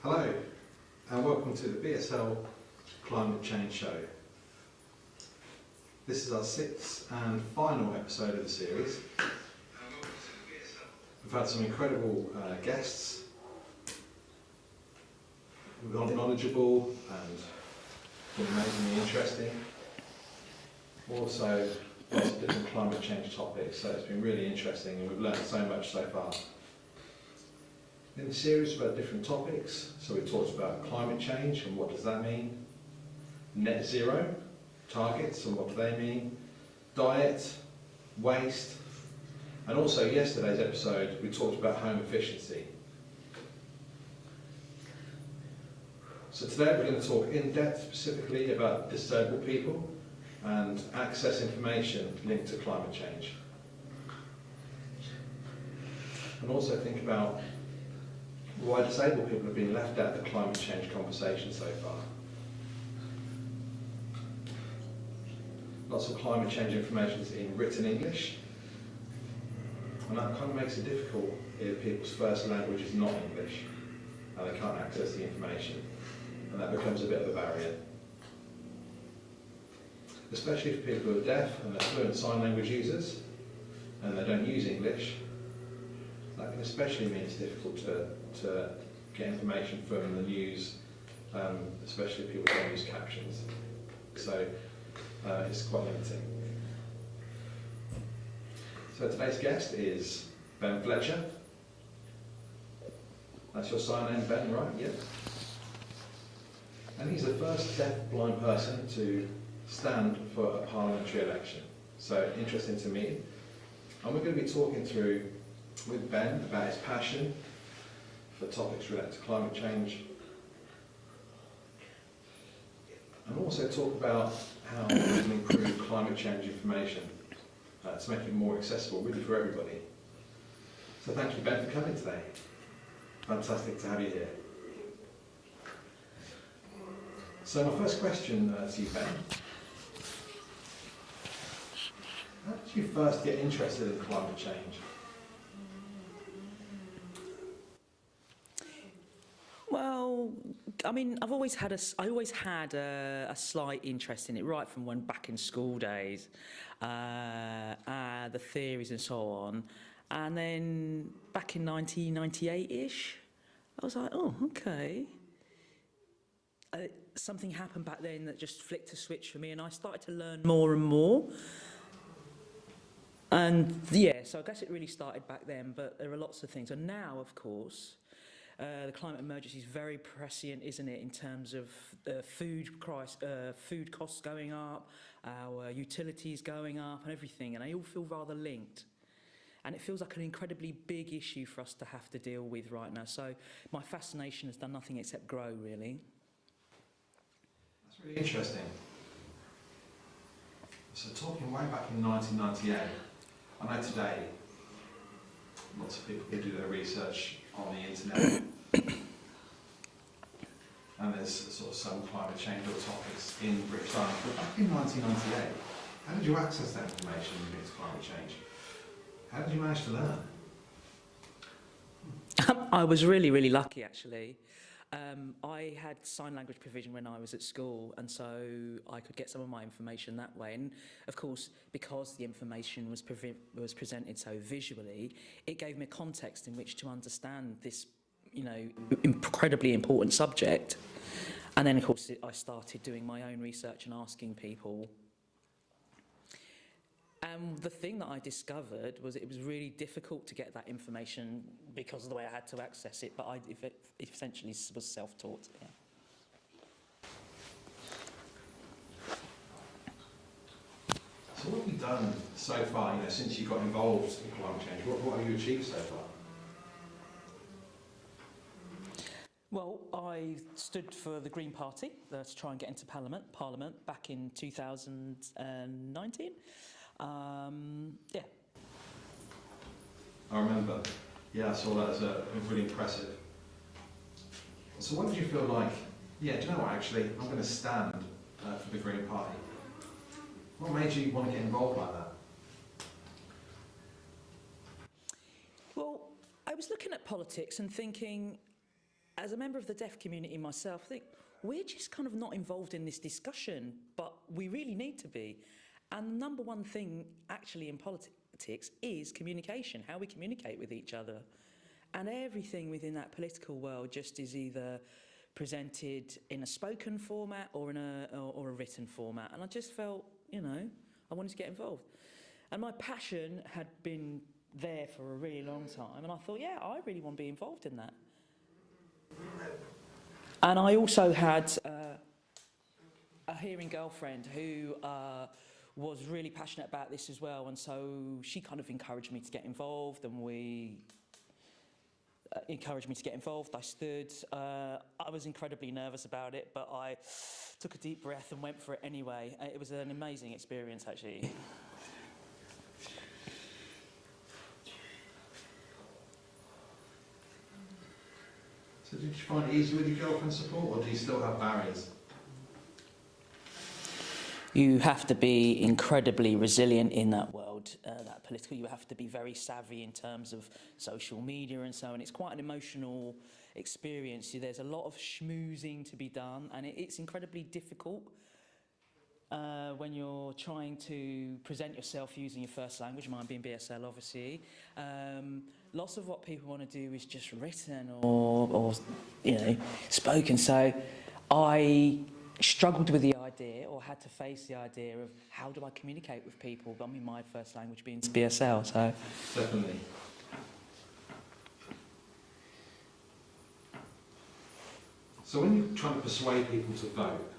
Hello and welcome to the BSL Climate Change Show. This is our sixth and final episode of the series. We've had some incredible guests, knowledgeable and amazingly interesting. Also lots of different climate change topics, so it's been really interesting and we've learned so much so far. In the series about different topics, so we talked about climate change and what does that mean, net zero targets and what do they mean, diet, waste, and also yesterday's episode we talked about home efficiency. So today we're going to talk in depth specifically about disabled people and access information linked to climate change. And also think about why disabled people have been left out of the climate change conversation so far. Lots of climate change information is in written English, and that kind of makes it difficult if people's first language is not English and they can't access the information, and that becomes a bit of a barrier. Especially for people who are deaf and are fluent sign language users and they don't use English, that can especially mean it's difficult to get information from the news, especially if people don't use captions. So it's quite limiting. So today's guest is Ben Fletcher. That's your sign name, Ben, right? Yeah. And he's the first deaf-blind person to stand for a parliamentary election. So interesting to me. And we're going to be talking through with Ben about his passion for topics related to climate change, and also talk about how we can improve climate change information to make it more accessible really for everybody. So thank you, Ben, for coming today. Fantastic to have you here. So my first question to you, Ben, how did you first get interested in climate change? Well, I mean, I always had a slight interest in it right from when back in school days, the theories and so on. And then back in 1998-ish, I was like, oh, okay. Something happened back then that just flicked a switch for me, and I started to learn more and more. And yeah, so I guess it really started back then, but there are lots of things. And now, of course, the climate emergency is very prescient, isn't it, in terms of food costs going up, our utilities going up and everything, and they all feel rather linked. And it feels like an incredibly big issue for us to have to deal with right now. So my fascination has done nothing except grow, really. That's really interesting. So talking way back in 1998, I know today lots of people do their research on the internet and there's sort of some climate change or topics in British Island. But back in 1998, how did you access that information related to climate change? How did you manage to learn? I was really, really lucky, actually. I had sign language provision when I was at school, and so I could get some of my information that way. And of course, because the information was presented so visually, it gave me a context in which to understand this, incredibly important subject. And then, of course, I started doing my own research and asking people. And the thing that I discovered was it was really difficult to get that information because of the way I had to access it, but it essentially was self-taught. Yeah. So what have you done so far, since you got involved in climate change? What have you achieved so far? Well, I stood for the Green Party to try and get into Parliament back in 2019. Yeah. I remember. Yeah, I saw that as really impressive. So what did you feel like? Yeah, do you know what, actually, I'm going to stand for the Green Party. What made you want to get involved like that? Well, I was looking at politics and thinking, as a member of the deaf community myself, I think we're just kind of not involved in this discussion, but we really need to be. And the number one thing actually in politics is communication, how we communicate with each other. And everything within that political world just is either presented in a spoken format or in a written format. And I just felt, you know, I wanted to get involved. And my passion had been there for a really long time, and I thought, yeah, I really want to be involved in that. And I also had a hearing girlfriend who was really passionate about this as well, and so she kind of encouraged me to get involved, and we encouraged me to get involved. I stood. I was incredibly nervous about it, but I took a deep breath and went for it anyway. It was an amazing experience, actually. So did you find it easy with your girlfriend's support, or do you still have barriers? You have to be incredibly resilient in that world, that political. You have to be very savvy in terms of social media and so on. It's quite an emotional experience. There's a lot of schmoozing to be done, and it's incredibly difficult when you're trying to present yourself using your first language, mine being BSL, obviously. Lots of what people want to do is just written or you know, spoken. So I struggled with the idea, or had to face the idea of how do I communicate with people. I mean, my first language being BSL, so. Definitely. So when you're trying to persuade people to vote,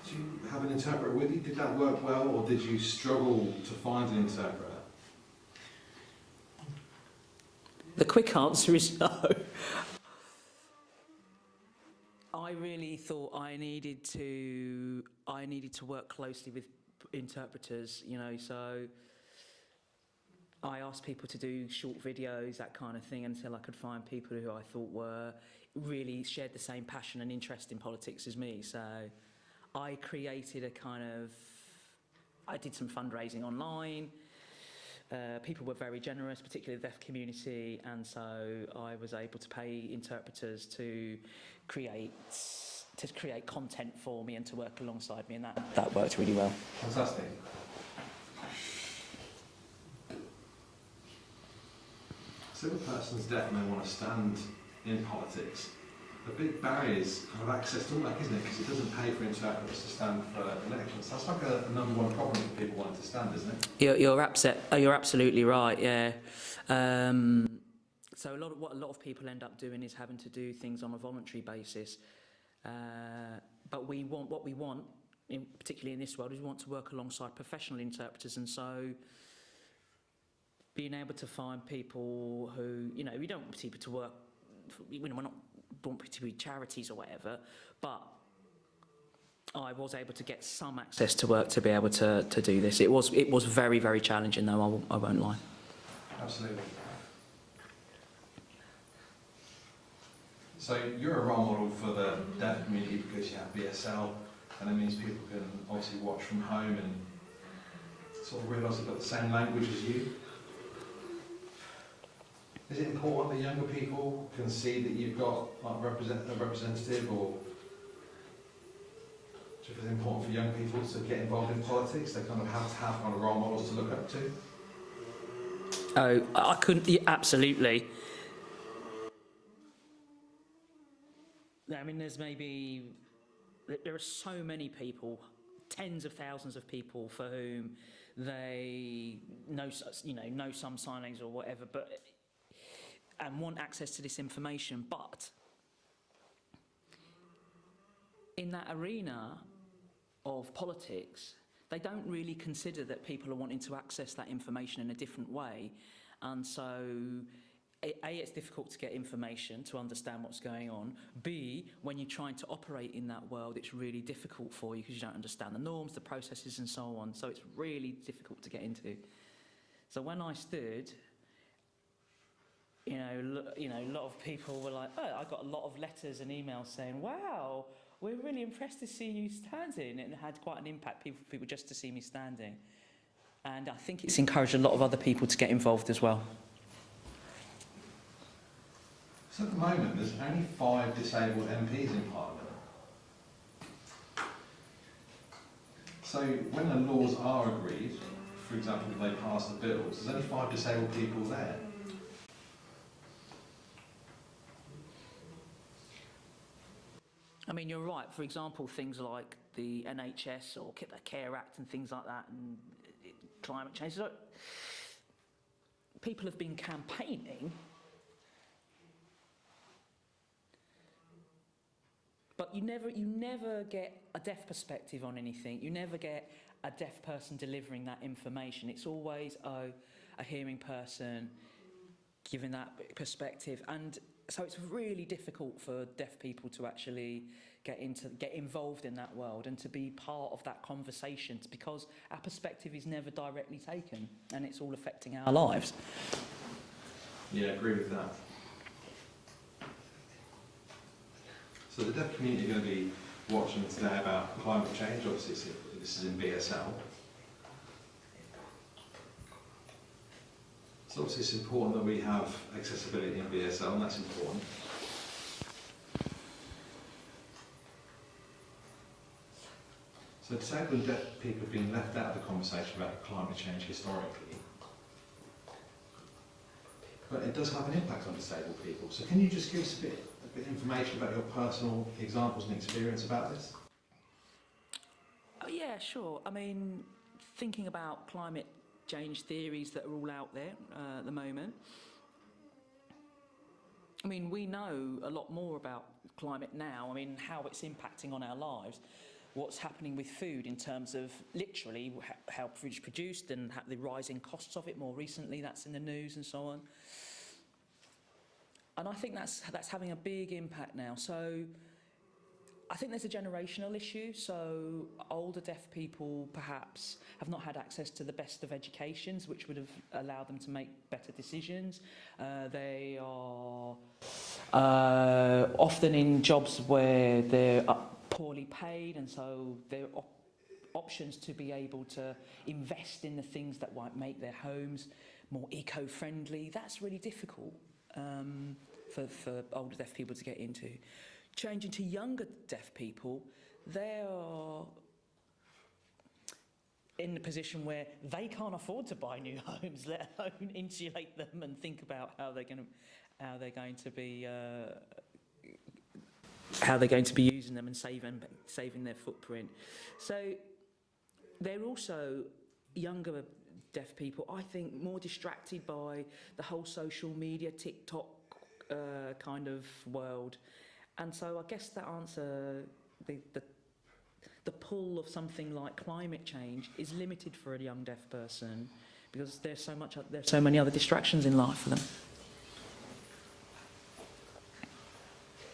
do you have an interpreter with you? Did that work well, or did you struggle to find an interpreter? The quick answer is no. I really thought I needed to work closely with interpreters, you know, so I asked people to do short videos, that kind of thing, until I could find people who I thought were really shared the same passion and interest in politics as me. So I created I did some fundraising online. People were very generous, particularly the deaf community, and so I was able to pay interpreters to create content for me and to work alongside me, and that worked really well. Fantastic. So if a person's deaf and they want to stand in politics, the big barrier is kind of access to work, isn't it? Because it doesn't pay for interpreters to stand for elections. That's like a number one problem for people wanting to stand, isn't it? You're absolutely right. Yeah. So what a lot of people end up doing is having to do things on a voluntary basis. But what we want, particularly in this world, is we want to work alongside professional interpreters, and so being able to find people who, you know, we don't want people to work. We're not want to be charities or whatever, but I was able to get some access to work to be able to do this. It was very, very challenging, though, I won't lie. Absolutely. So you're a role model for the deaf community because you have BSL, and it means people can obviously watch from home and sort of realise they've got the same language as you. Is it important that younger people can see that you've got like a representative, or do you think it's important for young people to get involved in politics? They kind of have to have kind of role models to look up to? Oh, I couldn't, yeah, absolutely. I mean, there are so many people, tens of thousands of people for whom they know some sign language or whatever, and want access to this information, but in that arena of politics, they don't really consider that people are wanting to access that information in a different way, and so it's difficult to get information, to understand what's going on. B, when you're trying to operate in that world, it's really difficult for you because you don't understand the norms, the processes, and so on. So it's really difficult to get into. So when I stood, you know, a lot of people were like, oh, I got a lot of letters and emails saying, wow, we're really impressed to see you standing. And it had quite an impact, people just to see me standing. And I think it's encouraged a lot of other people to get involved as well. So at the moment, there's only 5 disabled MPs in Parliament. So when the laws are agreed, for example, if they pass the bills, there's only 5 disabled people there. I mean, you're right. For example, things like the NHS or the Care Act and things like that, and climate change. So people have been campaigning, but you never get a deaf perspective on anything. You never get a deaf person delivering that information. It's always a hearing person giving that perspective, and so it's really difficult for deaf people to actually get involved in that world and to be part of that conversation, because our perspective is never directly taken and it's all affecting our lives. Yeah, I agree with that. So the deaf community are going to be watching today about climate change. Obviously, this is in BSL. So obviously it's important that we have accessibility in BSL, and that's important. So disabled and deaf people have been left out of the conversation about climate change historically. But it does have an impact on disabled people. So can you just give us a bit of information about your personal examples and experience about this? Oh, yeah, sure. I mean, thinking about climate change theories that are all out there at the moment. I mean, we know a lot more about climate now. I mean, how it's impacting on our lives, what's happening with food in terms of literally how food is produced and the rising costs of it more recently. That's in the news and so on. And I think that's having a big impact now. So I think there's a generational issue. So older deaf people perhaps have not had access to the best of educations, which would have allowed them to make better decisions. They are often in jobs where they're poorly paid, and so their options to be able to invest in the things that might make their homes more eco-friendly, that's really difficult for older deaf people to get into. Changing to younger deaf people, they are in a position where they can't afford to buy new homes, let alone insulate them and think about how they're going to be using them and saving their footprint. So they're also younger deaf people, I think, more distracted by the whole social media, TikTok kind of world. And so I guess that answer, the pull of something like climate change is limited for a young deaf person because there's so many other distractions in life for them.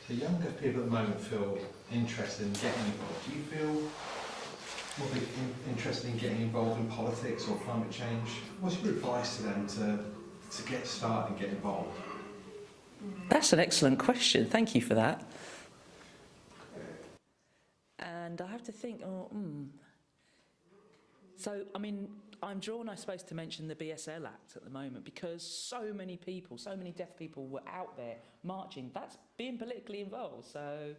So young deaf people at the moment feel interested in getting involved. Do you feel more interested in getting involved in politics or climate change? What's your advice to them to get started and get involved? That's an excellent question. Thank you for that. And I have to think, So, I mean, I'm drawn, I suppose, to mention the BSL Act at the moment because so many people, so many deaf people were out there marching. That's being politically involved. So,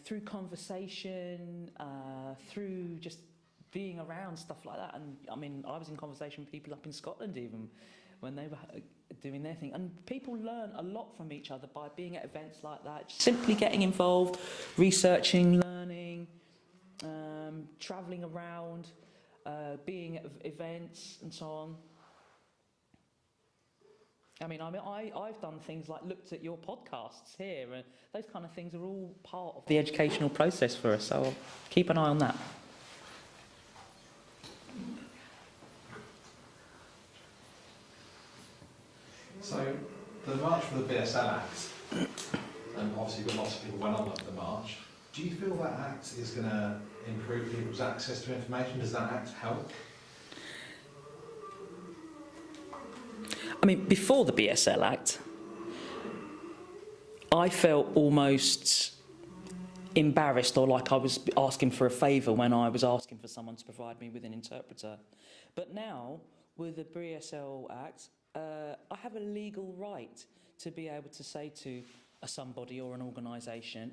through conversation, through just being around stuff like that. And, I mean, I was in conversation with people up in Scotland even when they were doing their thing. And people learn a lot from each other by being at events like that, simply getting involved, researching, learning, travelling around, being at events and so on. I've done things like looked at your podcasts here, and those kind of things are all part of the educational process for us, so I'll keep an eye on that. So the March for the BSL Act, and obviously lots of people went on the march. Do you feel that Act is going to improve people's access to information? Does that Act help? I mean, before the BSL Act, I felt almost embarrassed or like I was asking for a favour when I was asking for someone to provide me with an interpreter. But now, with the BSL Act, I have a legal right to be able to say to somebody or an organisation,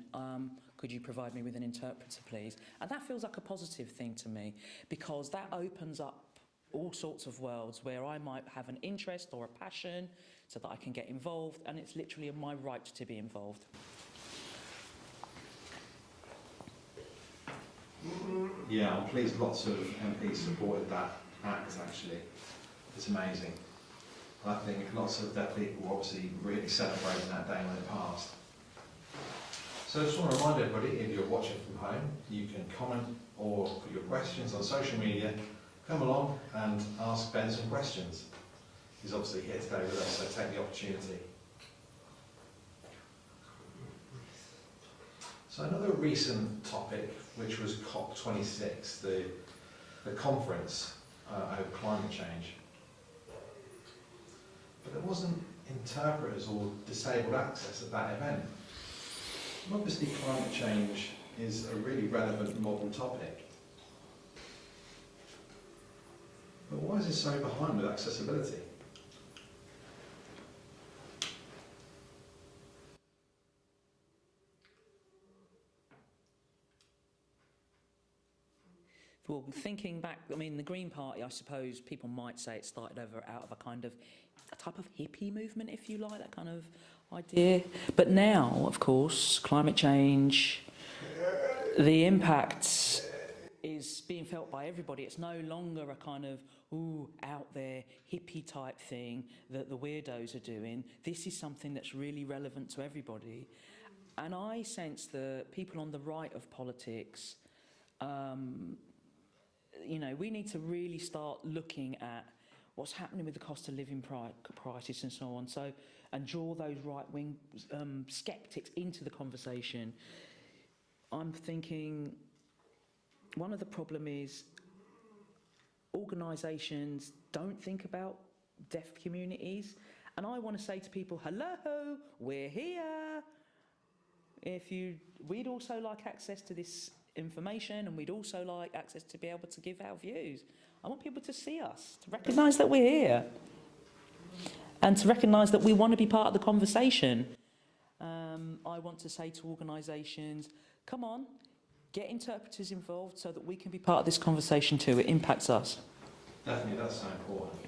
could you provide me with an interpreter, please? And that feels like a positive thing to me, because that opens up all sorts of worlds where I might have an interest or a passion so that I can get involved, and it's literally my right to be involved. Yeah, I'm pleased lots of MPs supported that act, actually. It's amazing. I think lots of deaf people were obviously really celebrating that day when it passed. So I just want to remind everybody, if you're watching from home, you can comment or put your questions on social media. Come along and ask Ben some questions. He's obviously here today with us, so take the opportunity. So another recent topic, which was COP26, the conference over climate change. But there wasn't interpreters or disabled access at that event. And obviously climate change is a really relevant modern topic. But why is it so behind with accessibility? Well, thinking back, I mean, the Green Party, I suppose people might say it started out of a type of hippie movement, if you like, that kind of idea. But now, of course, climate change, the impact is being felt by everybody. It's no longer a kind of, out there, hippie type thing that the weirdos are doing. This is something that's really relevant to everybody. And I sense that people on the right of politics, we need to really start looking at what's happening with the cost of living prices and so on, and draw those right-wing sceptics into the conversation. I'm thinking one of the problem is organisations don't think about deaf communities, and I want to say to people, hello, we're here. We'd also like access to this information, and we'd also like access to be able to give our views. I want people to see us, to recognise that we're here, and to recognise that we want to be part of the conversation. I want to say to organisations, come on, get interpreters involved so that we can be part of this conversation too. It impacts us. Definitely, that's so important.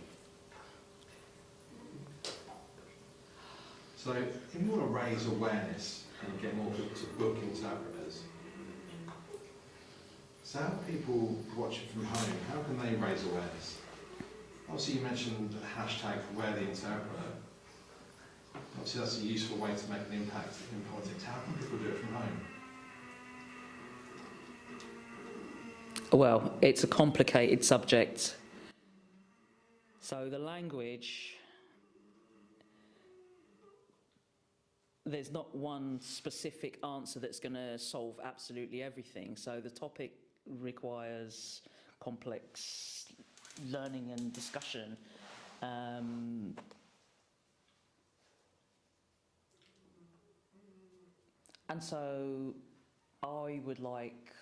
So if you want to raise awareness and get more people to book interpreters, so how can people watching from home, how can they raise awareness? Obviously you mentioned the hashtag for Wear the Interpreter. Obviously that's a useful way to make an impact in politics. How can people do it from home? Well, it's a complicated subject. So the language, there's not one specific answer that's going to solve absolutely everything. So the topic requires complex learning and discussion. And so I would like,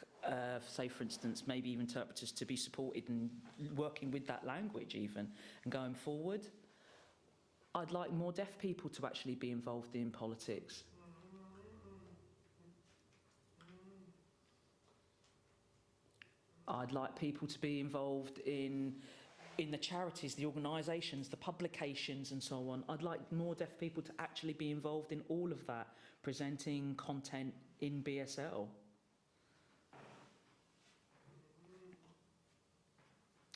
say for instance, maybe even interpreters to be supported in working with that language even, and going forward. I'd like more deaf people to actually be involved in politics. I'd like people to be involved in the charities, the organisations, the publications and so on. I'd like more deaf people to actually be involved in all of that, presenting content in BSL.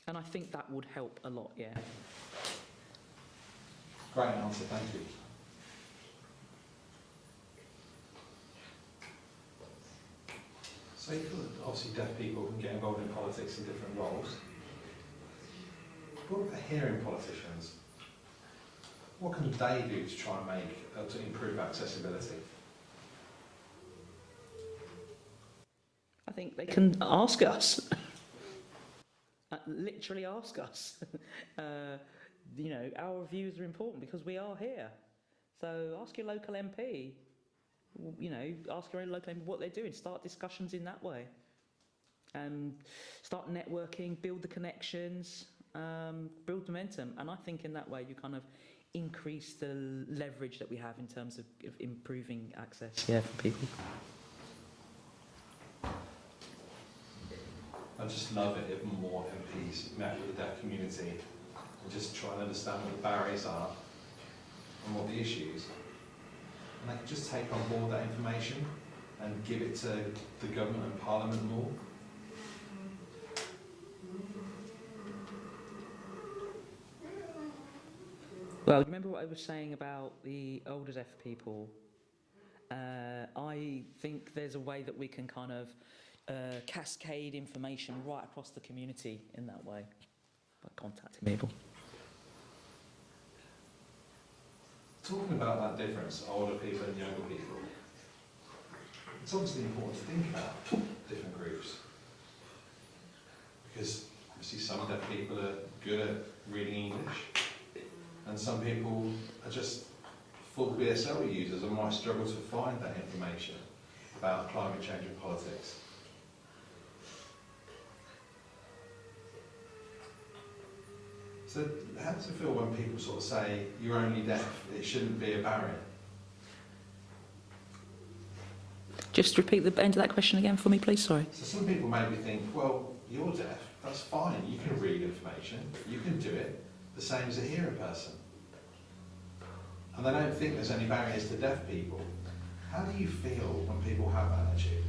And I think that would help a lot, yeah. Great answer, thank you. So you feel that obviously deaf people can get involved in politics in different roles. What about hearing politicians? What can they do to try and to improve accessibility? I think they can ask us. Literally ask us. Our views are important because we are here. So ask your local MP. Ask your own local MP what they're doing. Start discussions in that way. And start networking, build the connections. build momentum. And I think in that way you kind of increase the leverage that we have in terms of improving access for people. I just love it if more MPs met with the deaf community and just try and understand what the barriers are and what the issues. And they can just take on board that information and give it to the government and Parliament more. Well, remember what I was saying about the older deaf people? I think there's a way that we can kind of cascade information right across the community in that way, by contacting people. Talking about that difference, older people and younger people, it's obviously important to think about different groups. Because obviously some deaf people are good at reading English, and some people are just full BSL users and might struggle to find that information about climate change and politics. So how does it feel when people sort of say, you're only deaf, it shouldn't be a barrier? Just repeat the end of that question again for me, please, sorry. So some people maybe think, well, you're deaf, that's fine, you can read information, you can do it, the same as a hearing person. And they don't think there's any barriers to deaf people. How do you feel when people have that attitude?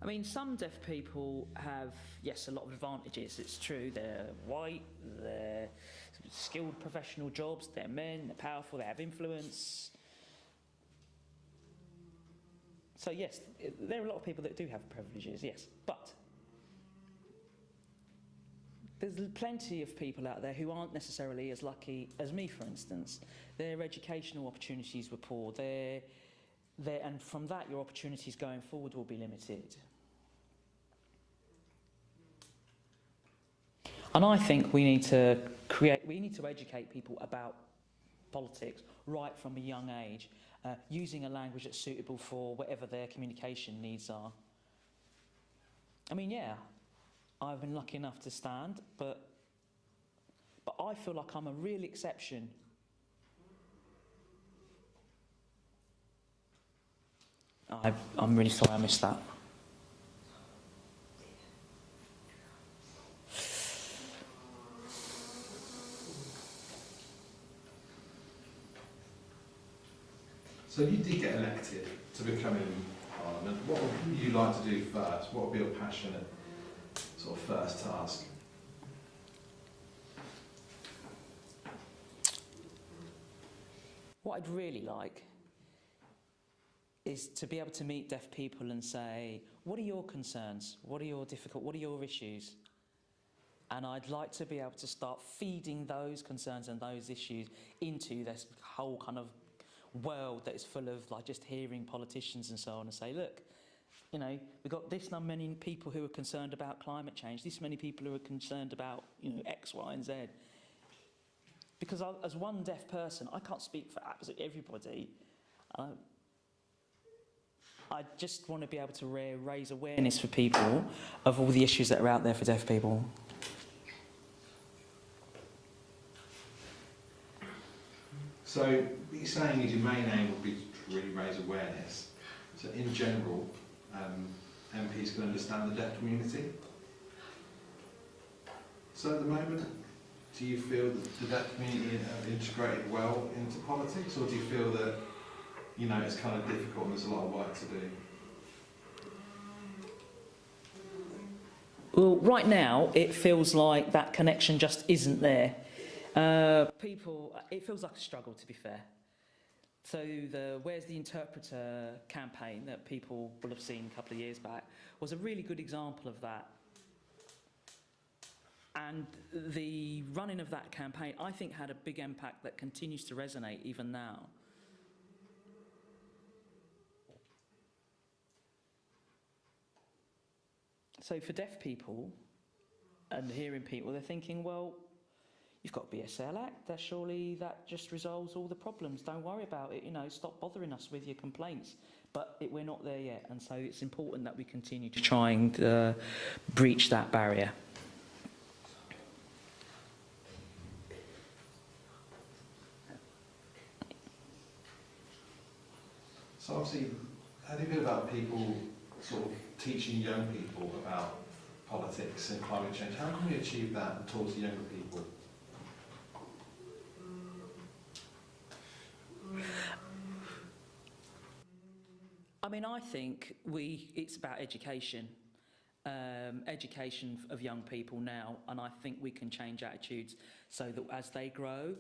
I mean, some deaf people have, yes, a lot of advantages. It's true, they're white, they're skilled professional jobs, they're men, they're powerful, they have influence. So yes, there are a lot of people that do have privileges, yes, but there's plenty of people out there who aren't necessarily as lucky as me, for instance. Their educational opportunities were poor, and from that your opportunities going forward will be limited. And I think we need to educate people about politics right from a young age, using a language that's suitable for whatever their communication needs are. I mean, yeah, I've been lucky enough to stand, but I feel like I'm a real exception. I'm really sorry I missed that. So if you did get elected to become in Parliament, what would you like to do first? What would be your passionate sort of first task? What I'd really like is to be able to meet deaf people and say, what are your concerns? What are your issues? And I'd like to be able to start feeding those concerns and those issues into this whole kind of world that is full of like just hearing politicians and so on, and say, look, you know, we've got this many people who are concerned about climate change, this many people who are concerned about, you know, X, Y, and Z. Because as one deaf person, I can't speak for absolutely everybody. I just want to be able to raise awareness for people of all the issues that are out there for deaf people. So what you're saying is your main aim would be to really raise awareness. So in general, MPs can understand the deaf community. So at the moment, do you feel that the deaf community are integrated well into politics, or do you feel that, you know, it's kind of difficult and there's a lot of work to do? Well, right now, it feels like that connection just isn't there. It feels like a struggle, to be fair. So the Where's the Interpreter campaign that people will have seen a couple of years back was a really good example of that. And the running of that campaign, I think, had a big impact that continues to resonate even now. So for deaf people and hearing people, they're thinking, well, you've got BSL Act, that surely that just resolves all the problems. Don't worry about it, you know, stop bothering us with your complaints. But we're not there yet, and so it's important that we continue to try and breach that barrier. So obviously, how do you feel about people sort of teaching young people about politics and climate change? How can we achieve that towards the younger people? I mean, I think it's about education, education of young people now, and I think we can change attitudes so that as they grow,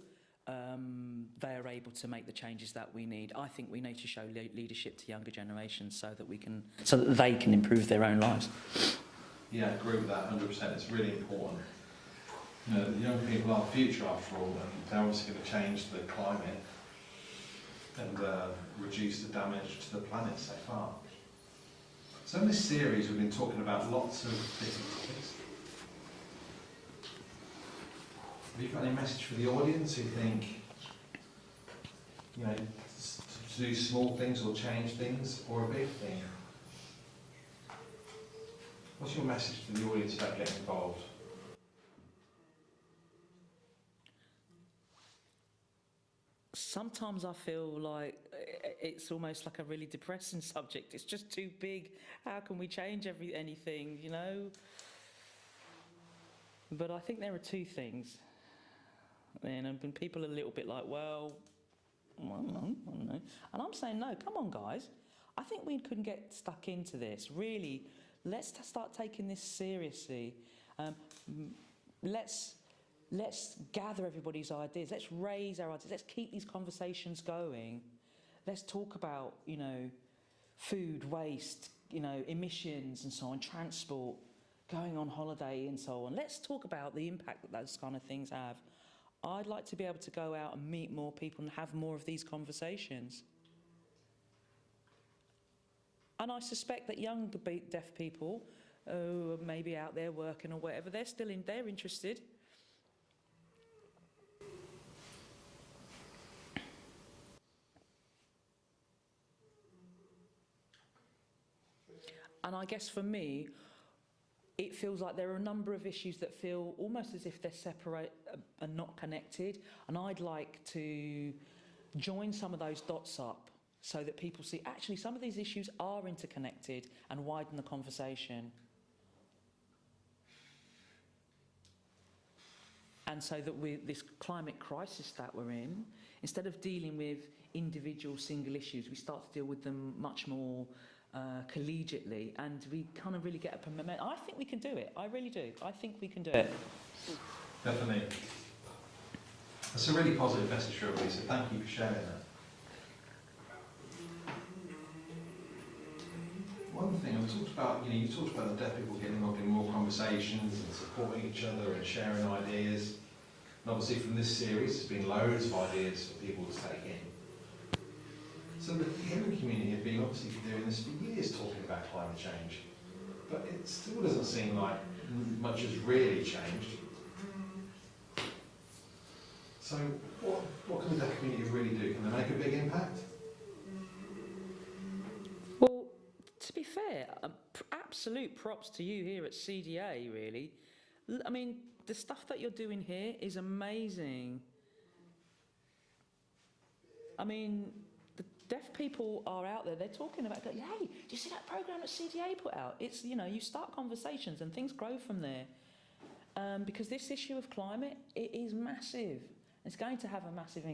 they are able to make the changes that we need. I think we need to show leadership to younger generations so that they can improve their own lives. Yeah, I agree with that 100%. It's really important. You know, the young people are the future after all, and they're obviously going to change the climate and reduce the damage to the planet so far. So in this series we've been talking about lots of different topics. Have you got any message for the audience who think, you know, to do small things or change things, or a big thing? What's your message to the audience about getting involved? Sometimes I feel like it's almost like a really depressing subject. It's just too big. How can we change anything, you know? But I think there are two things. And people are a little bit like, well, I don't know. And I'm saying, no, come on, guys. I think we couldn't get stuck into this. Really, let's start taking this seriously. Let's gather everybody's ideas. Let's raise our ideas. Let's keep these conversations going. Let's talk about, you know, food waste, you know, emissions and so on, transport, going on holiday and so on. Let's talk about the impact that those kind of things have. I'd like to be able to go out and meet more people and have more of these conversations. And I suspect that young deaf people who are maybe out there working or whatever, they're interested. And I guess for me, it feels like there are a number of issues that feel almost as if they're separate and not connected. And I'd like to join some of those dots up so that people see actually some of these issues are interconnected and widen the conversation. And so that with this climate crisis that we're in, instead of dealing with individual single issues, we start to deal with them much more collegiately, and we kind of really get a momentum. I think we can do it. I really do. I think we can do it. Definitely. That's a really positive message for everybody, so thank you for sharing that. One thing I talked about, you talked about the deaf people getting involved in more conversations and supporting each other and sharing ideas. And obviously from this series, there's been loads of ideas for people to take in. So the hearing community have been obviously doing this for years, talking about climate change, but it still doesn't seem like much has really changed. So what can the deaf community really do? Can they make a big impact? Well, to be fair, absolute props to you here at CDA, really. I mean, the stuff that you're doing here is amazing. I mean, the deaf people are out there, they're talking about, hey, do you see that programme that CDA put out? It's, you start conversations and things grow from there. Because this issue of climate, it is massive. It's going to have a massive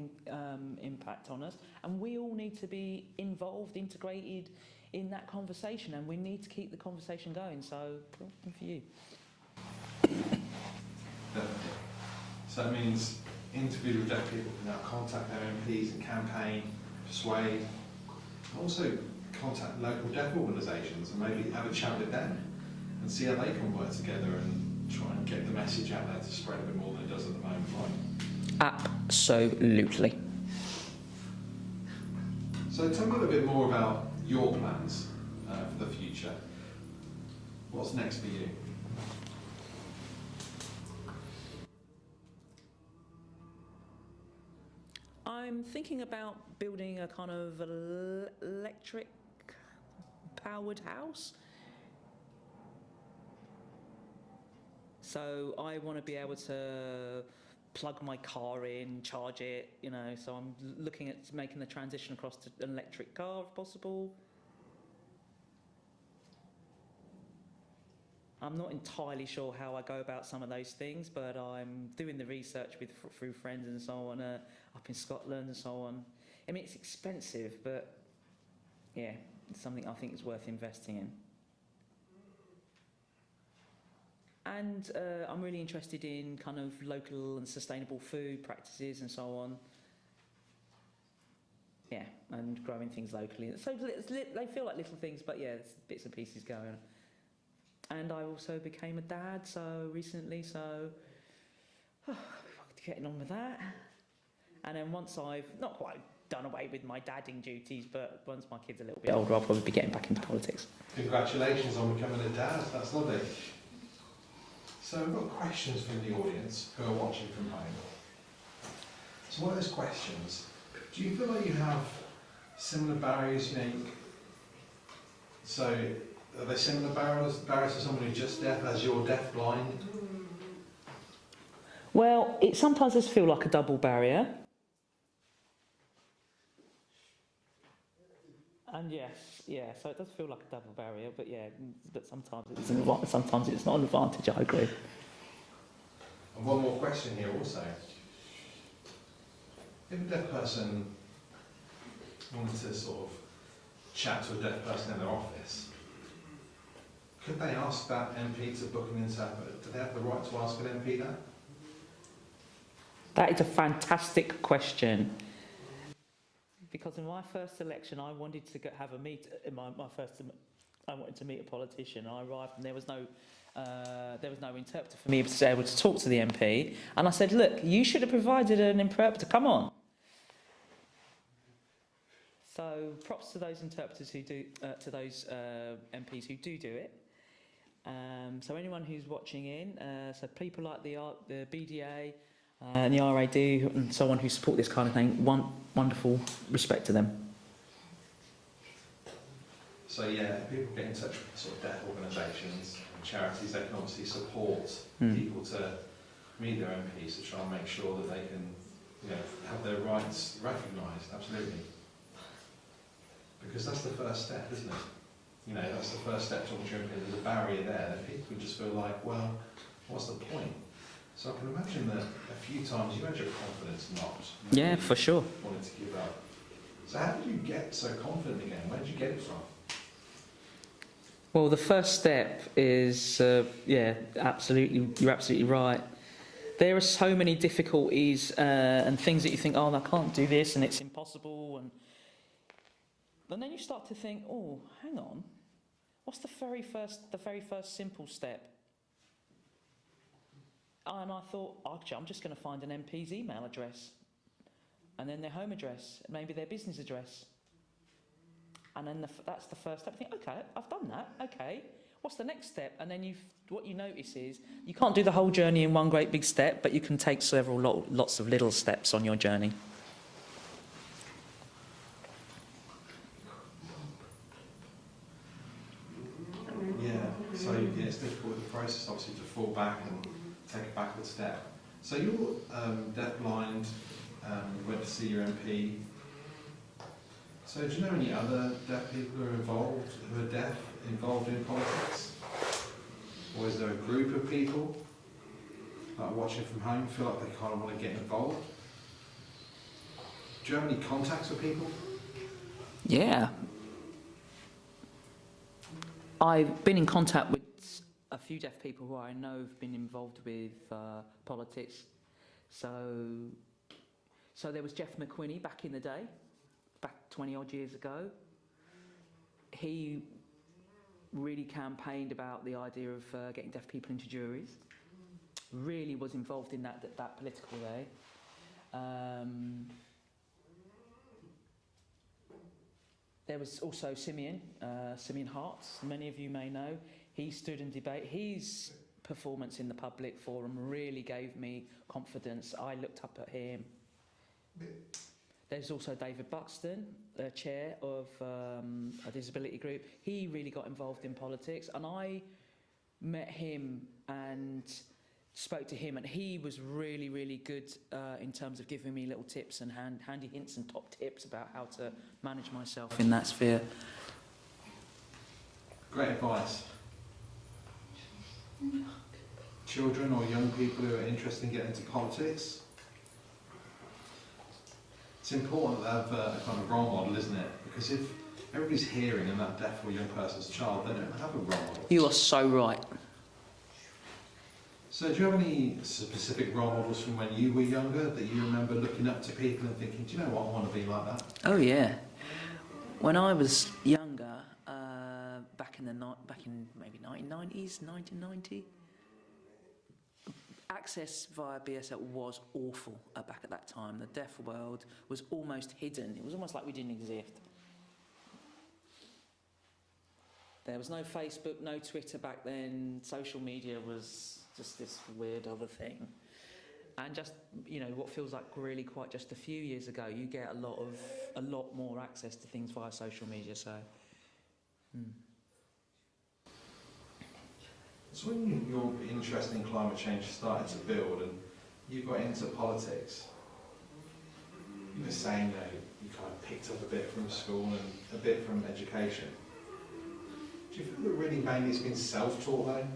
impact on us, and we all need to be involved, integrated in that conversation, and we need to keep the conversation going. So, for you. Definitely. So that means individual deaf people can now contact their MPs and campaign, persuade, and also contact local deaf organisations and maybe have a chat with them and see how they can work together and try and get the message out there to spread a bit more than it does at the moment, right? Absolutely. So tell me a little bit more about your plans for the future. What's next for you? I'm thinking about building a kind of electric powered house. So I want to be able to plug my car in, charge it, you know, so I'm looking at making the transition across to an electric car if possible. I'm not entirely sure how I go about some of those things, but I'm doing the research through friends and so on, up in Scotland and so on. I mean, it's expensive, but yeah, it's something I think is worth investing in. And I'm really interested in kind of local and sustainable food practices and so on. Yeah, and growing things locally. So they feel like little things, but yeah, there's bits and pieces going on. And I also became a dad recently, so getting on with that. And then once I've not quite done away with my dadding duties, but once my kid's a little bit older, I'll probably be getting back into politics. Congratulations on becoming a dad, that's lovely. So we've got questions from the audience who are watching from home. So one of those questions, do you feel like you have similar barriers, so are there similar barriers to someone who's just deaf as you're deaf-blind? Well, it sometimes does feel like a double barrier. And yes, so it does feel like a double barrier, but yeah, but sometimes it's not an advantage, I agree. And one more question here also. If a deaf person wanted to sort of chat to a deaf person in their office, could they ask that MP to book an interpreter? Do they have the right to ask an MP that? That is a fantastic question. Because in my first election, I wanted to have a meet. I wanted to meet a politician. I arrived, and there was no interpreter for me to be able to talk to the MP. And I said, "Look, you should have provided an interpreter. Come on." So props to those interpreters who do, to those MPs who do it. So anyone who's watching in, so people like the BDA. And the RAD and so on who support this kind of thing, wonderful respect to them. So yeah, if people get in touch with sort of deaf organisations and charities, they can obviously support people to meet their MPs to try and make sure that they can, have their rights recognised. Absolutely, because that's the first step, isn't it? That's the first step towards your MP. There's a barrier there that people can just feel like, well, what's the point? So I can imagine that a few times you had your confidence knocked. Yeah, for sure. Wanted to give up. So how did you get so confident again? Where did you get it from? Well, the first step is, absolutely, you're absolutely right. There are so many difficulties and things that you think, oh, I can't do this and it's impossible. And then you start to think, oh, hang on, what's the very first simple step? And I thought, actually, I'm just going to find an MP's email address, and then their home address, and maybe their business address. And then that's the first step. I think, okay, I've done that. Okay, what's the next step? And then what you notice is you can't do the whole journey in one great big step, but you can take lots of little steps on your journey. Yeah, so it's difficult with the process, obviously, to fall back and take a backward step. So you're deaf-blind, went to see your MP. So do you know any other deaf people who are deaf, involved in politics? Or is there a group of people like watching from home feel like they kind of want to get involved? Do you have any contacts with people? Yeah. I've been in contact with a few deaf people who I know have been involved with politics. So there was Jeff McQuinney back in the day, back 20 odd years ago. He really campaigned about the idea of getting deaf people into juries. Really was involved in that political way. There was also Simeon Hartz, many of you may know. He stood in debate. His performance in the public forum really gave me confidence. I looked up at him. There's also David Buxton, the chair of a disability group. He really got involved in politics, and I met him and spoke to him, and he was really, really good in terms of giving me little tips and handy hints and top tips about how to manage myself in that sphere. Great advice. Children or young people who are interested in getting into politics, it's important to have a kind of role model, isn't it? Because if everybody's hearing and that deaf or young person's child, they don't have a role model. You are so right. So do you have any specific role models from when you were younger that you remember looking up to people and thinking, do you know what, I want to be like that? Oh yeah. When I was younger, back in maybe 1990s, 1990, access via BSL was awful back at that time. The deaf world was almost hidden. It was almost like we didn't exist. There was no Facebook, no Twitter back then. Social media was just this weird other thing. And just, you know, what feels like really quite just a few years ago, you get a lot more access to things via social media, so. So when your interest in climate change started to build and you got into politics, you were saying that you kind of picked up a bit from school and a bit from education. Do you feel that really mainly it's been self-taught though?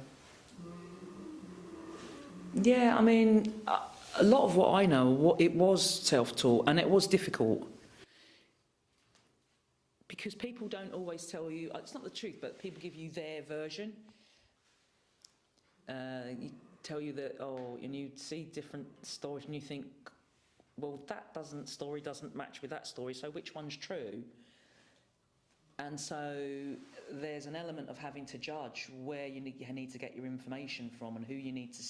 Yeah, I mean, a lot of what I know, it was self-taught, and it was difficult. Because people don't always tell you, it's not the truth, but people give you their version. You tell you that, and you see different stories and you think, well, story doesn't match with that story, so which one's true? And so there's an element of having to judge where you need to get your information from and who you need to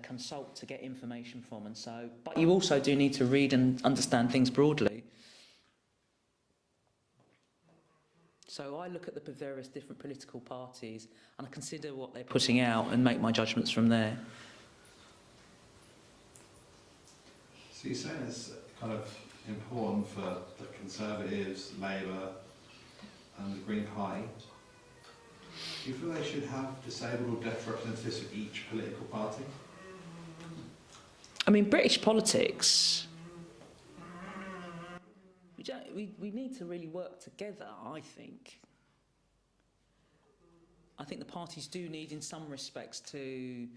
consult to get information from. And so, but you also do need to read and understand things broadly. So I look at the various different political parties and I consider what they're putting out and make my judgments from there. So you're saying it's kind of important for the Conservatives, Labour and the Green Party. Do you feel they should have disabled or deaf representatives for each political party? I mean, British politics, we need to really work together, I think. I think the parties do need, in some respects, to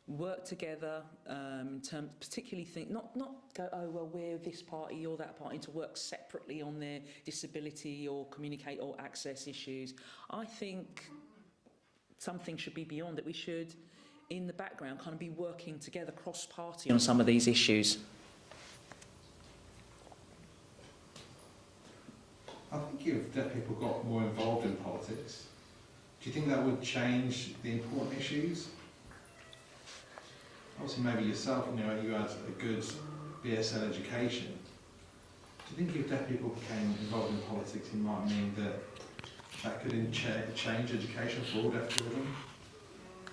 work together in terms, particularly not go, oh, well, we're this party or that party, to work separately on their disability or communicate or access issues. I think something should be beyond it. We should, in the background, kind of be working together cross-party on some of these issues. I think if deaf people got more involved in politics, do you think that would change the important issues? Obviously, maybe yourself, you had a good BSL education. Do you think if deaf people became involved in politics, it might mean that could change education for all deaf children?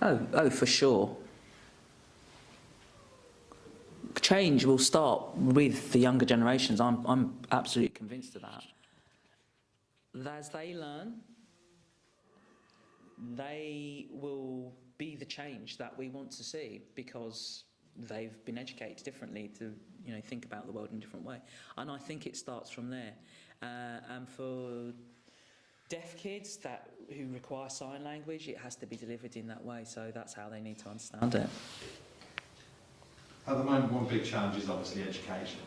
Oh, for sure. Change will start with the younger generations. I'm absolutely convinced of that. As they learn, they will be the change that we want to see because they've been educated differently to, think about the world in a different way. And I think it starts from there. And for deaf kids who require sign language, it has to be delivered in that way. So that's how they need to understand it. At the moment, one big challenge is obviously education.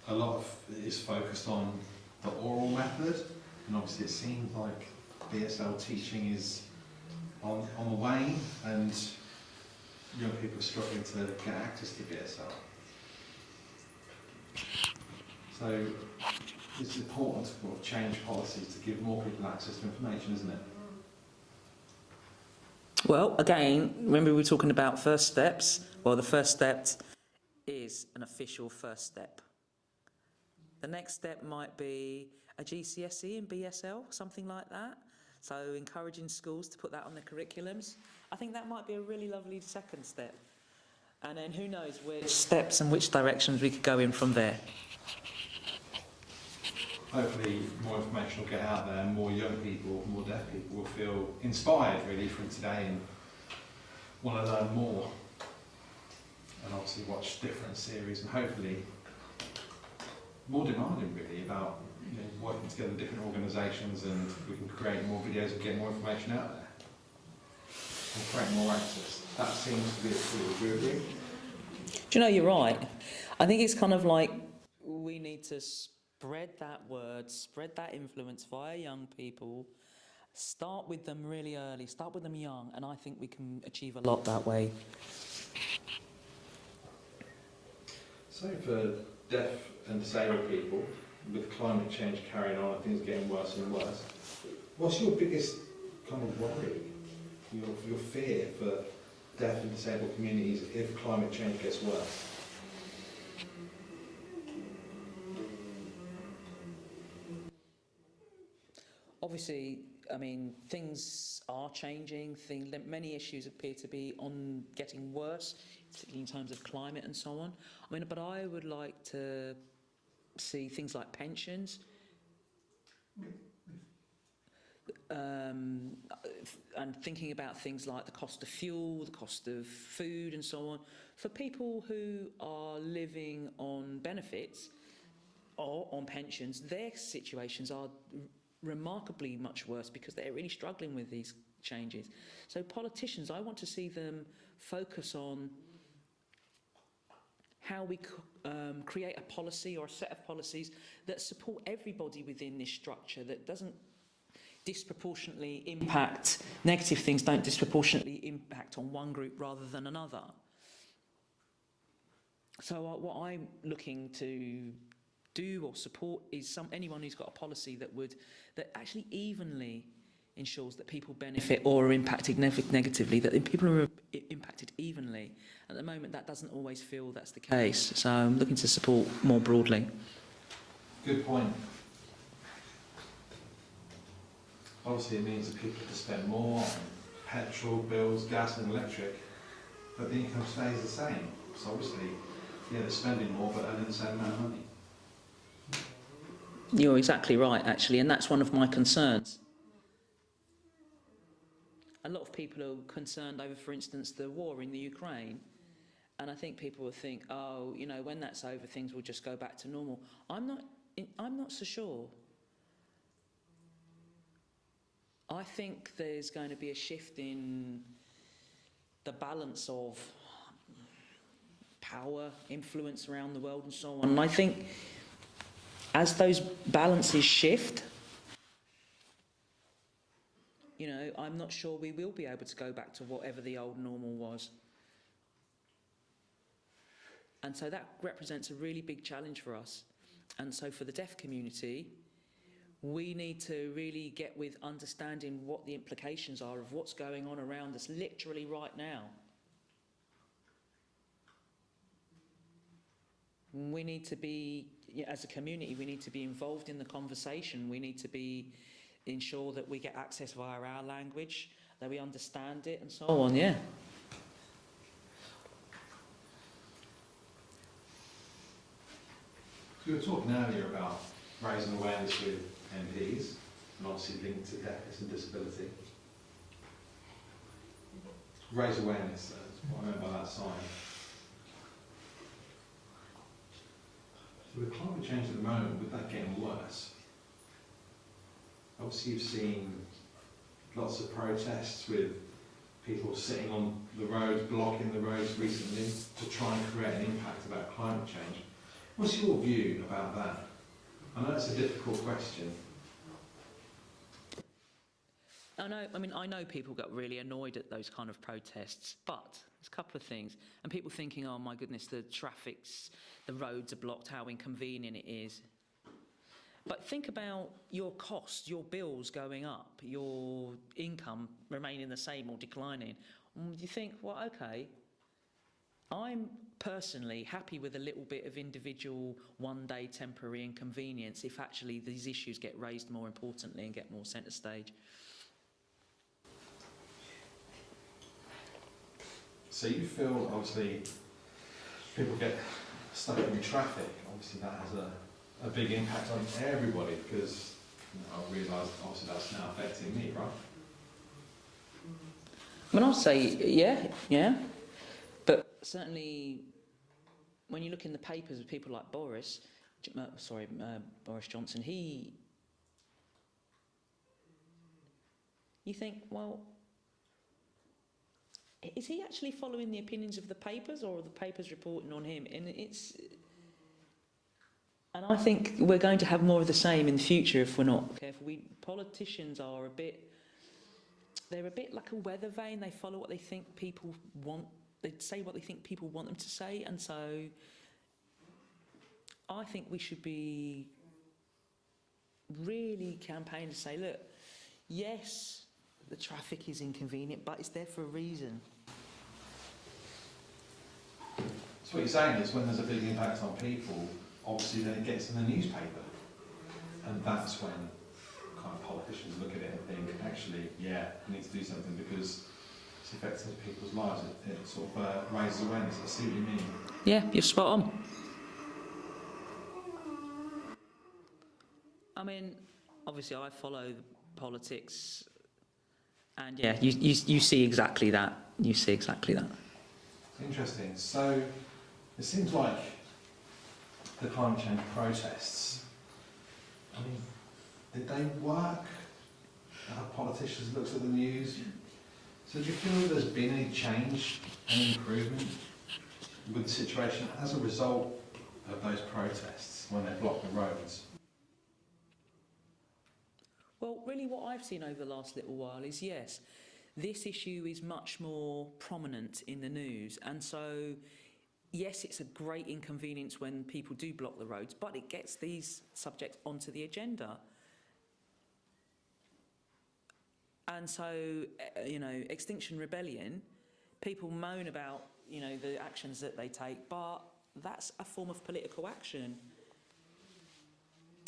A lot of it is focused on the oral method, and obviously it seems like BSL teaching is on the wane, and young people are struggling to get access to BSL. So it's important to change policies to give more people access to information, isn't it? Well, again, remember we were talking about first steps? Well, the first step is an official first step. The next step might be a GCSE in BSL, something like that. So encouraging schools to put that on their curriculums. I think that might be a really lovely second step. And then who knows which steps and which directions we could go in from there. Hopefully more information will get out there and more young people, more deaf people will feel inspired really from today and want to learn more and obviously watch different series and hopefully more demanding really about working together with different organisations, and we can create more videos and get more information out there and create more access. That seems to be a tool. Do you agree? Do you know, you're right. I think it's kind of like we need to spread that word, spread that influence via young people, start with them really early, start with them young, and I think we can achieve a lot that way. So for deaf and disabled people, with climate change carrying on and things getting worse and worse, what's your biggest kind of worry, your fear for deaf and disabled communities if climate change gets worse? Obviously, I mean, things are changing. Many issues appear to be getting worse, particularly in terms of climate and so on. I mean, but I would like to see things like pensions, and thinking about things like the cost of fuel, the cost of food and so on. For people who are living on benefits or on pensions, their situations are remarkably much worse because they're really struggling with these changes. So politicians, I want to see them focus on how we create a policy or a set of policies that support everybody within this structure, that doesn't disproportionately impact, negative things don't disproportionately impact on one group rather than another. So what I'm looking to do or support is anyone who's got a policy that actually evenly ensures that people benefit or are impacted negatively, that people are impacted evenly. At the moment, that doesn't always feel that's the case. So I'm looking to support more broadly. Good point. Obviously, it means that people have to spend more on petrol, bills, gas and electric, but the income stays the same. So obviously, yeah, they're spending more but earning the same amount of money. You're exactly right, actually, and that's one of my concerns. A lot of people are concerned over, for instance, the war in the Ukraine, and I think people will think, oh, when that's over, things will just go back to normal. I'm not so sure. I think there's going to be a shift in the balance of power, influence around the world and so on. And I think as those balances shift, I'm not sure we will be able to go back to whatever the old normal was. And so that represents a really big challenge for us. And so for the deaf community, we need to really get with understanding what the implications are of what's going on around us literally right now. We need to be, as a community, we need to be involved in the conversation. We need to ensure that we get access via our language, that we understand it and so on, yeah. We were talking earlier about raising awareness with MPs, and obviously linked to deafness and disability. Raise awareness, that's what I meant by that sign. So with climate change at the moment, with that getting worse, obviously you've seen lots of protests with people sitting on the roads, blocking the roads recently to try and create an impact about climate change. What's your view about that? I know it's a difficult question. I know people got really annoyed at those kind of protests, but there's a couple of things. And people thinking, oh my goodness, the roads are blocked, how inconvenient it is. But think about your costs, your bills going up, your income remaining the same or declining. And you think, well, okay, I'm personally happy with a little bit of individual one-day temporary inconvenience if actually these issues get raised more importantly and get more centre stage. So you feel, obviously, people get stuck in traffic, obviously that has a big impact on everybody, because I realise obviously that's now affecting me, right? I mean, I'd say, yeah. But certainly, when you look in the papers with people like Boris Johnson, you think, well, is he actually following the opinions of the papers, or are the papers reporting on him? And I think we're going to have more of the same in the future if we're not careful. Politicians are they're a bit like a weather vane. They follow what they think people want. They say what they think people want them to say. And so I think we should be really campaigning to say, look, yes, the traffic is inconvenient, but it's there for a reason. So what you're saying is, when there's a big impact on people, obviously then it gets in the newspaper, and that's when kind of politicians look at it and think, actually, yeah, we need to do something because it's affecting people's lives. It sort of raises awareness. I see what you mean. Yeah, you're spot on. I mean, obviously I follow politics, and yeah, you see exactly that. You see exactly that. Interesting. So it seems like the climate change protests, I mean, did they work? Have politicians looked at the news? So do you feel there's been any change and improvement with the situation as a result of those protests when they block the roads? Well, really what I've seen over the last little while is, yes, this issue is much more prominent in the news, and so yes, it's a great inconvenience when people do block the roads, but it gets these subjects onto the agenda. And so, Extinction Rebellion, people moan about, the actions that they take, but that's a form of political action.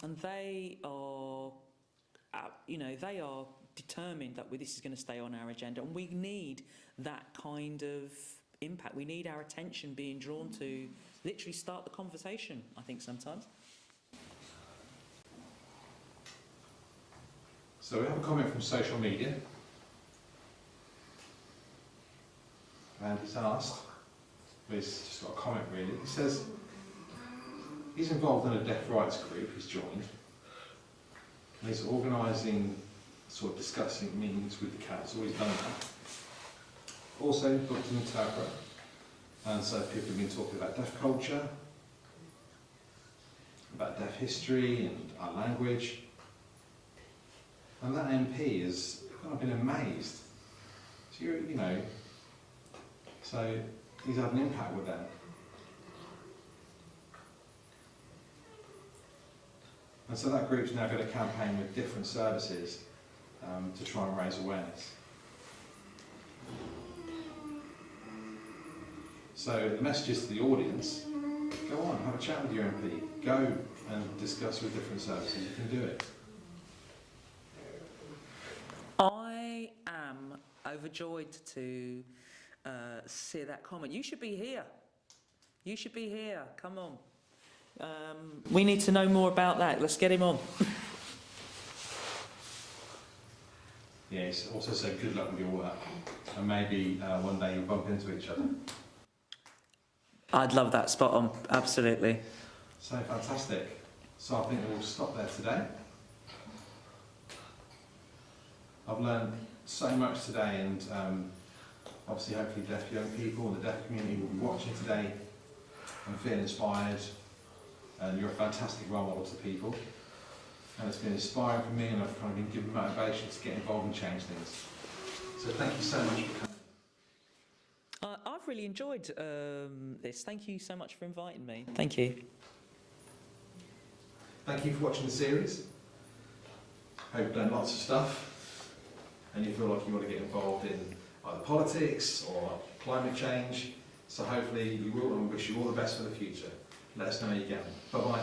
And they are, they are determined that this is going to stay on our agenda, and we need that kind of impact. We need our attention being drawn to literally start the conversation, I think, sometimes. So we have a comment from social media, and he's asked, he's just got a comment really, he says he's involved in a deaf rights group he's joined, and he's organising, sort of discussing meetings with the council. He's done that. Also booked an interpreter, and so people have been talking about deaf culture, about deaf history and our language. And that MP has kind of been amazed. So so he's had an impact with them. And so that group's now got a campaign with different services to try and raise awareness. So the message is to the audience: go on, have a chat with your MP. Go and discuss with different services. You can do it. I am overjoyed to see that comment. You should be here. You should be here. Come on. We need to know more about that. Let's get him on. Yeah, he's also said good luck with your work, and maybe one day you'll bump into each other. I'd love that. Spot on. Absolutely. So fantastic. So I think we'll stop there today. I've learned so much today, and obviously hopefully deaf young people and the deaf community will be watching today and feel inspired, and you're a fantastic role model to people, and it's been inspiring for me, and I've kind of been given motivation to get involved and change things. So thank you so much for coming. I've really enjoyed this. Thank you so much for inviting me. Thank you. Thank you for watching the series. Hope you've learned lots of stuff, and you feel like you want to get involved in either politics or climate change. So hopefully you will, and we wish you all the best for the future. Let us know how you get on. Bye-bye.